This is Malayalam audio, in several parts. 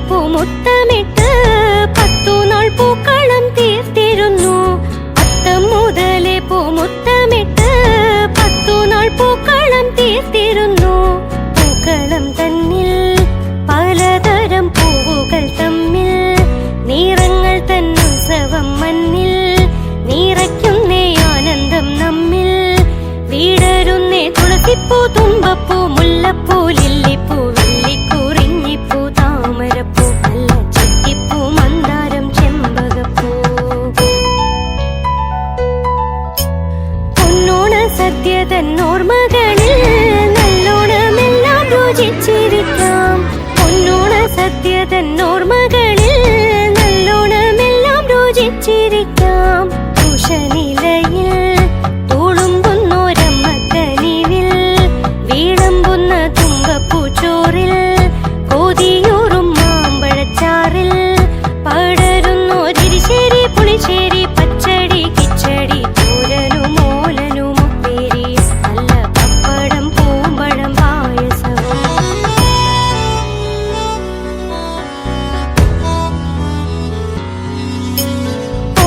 പൂമുത്തമിട്ട് 10 നാൾ പൂക്കളം തീർത്തിരുന്നു. അത്തം മുതലേ പൂമുത്തമിട്ട് 10 നാൾ പൂക്കളം തീർത്തിരുന്നു. പൂക്കളം തന്നിൽ പലതരം പൂവുകൾ തമ്മിൽ നിറങ്ങൾ തന്നുത്സവം മണ്ണിൽ നിറയ്ക്കുന്നേ ആനന്ദം നമ്മിൽ. വീടരുന്നേ തുളസിപ്പൂ, തുമ്പപ്പൂ, മുല്ലപ്പൂ, ലില്ലിപ്പൂ, വെള്ളിക്കുറിഞ്ഞിപ്പൂ, താമരപ്പൂ, നല്ല ചെത്തിപ്പൂ, മന്ദാരം, ചെമ്പകപ്പൂ. പൊന്നോണ സദ്യ തന്നോർമ്മകളിൽ നല്ലോണമെല്ലാം രുചിച്ചിരിക്കാം. പൊന്നോണ സദ്യ തന്നോർമ്മകളിൽ നല്ലോണമെല്ലാം രുചിച്ചിരിക്കാം. ഉഷനിലയിൽ തുളുമ്പുന്നോരമ്മക്കനിവിൽ വീളമ്പുന്ന തുമ്പപ്പൂച്ചോറിൽ കൊതിയൂറും മാമ്പഴച്ചാറിൽ പടരുന്നോരിശേരി, പുളിശ്ശേരി, പച്ചടി, കിച്ചടി, തോരനും ഓലനും ഉപ്പേരി, നല്ല പപ്പടം, പൂമ്പഴം, പായസവും.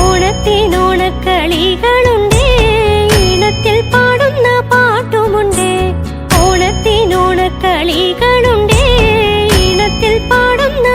ഓണത്തിനോണക്കളികളുണ്ടേ, ഈണത്തിൽ പാടുന്ന പാട്ടുമുണ്ടേ. ഓണത്തിനോണക്കളികളുണ്ടേ, ഈണത്തിൽ പാടുന്ന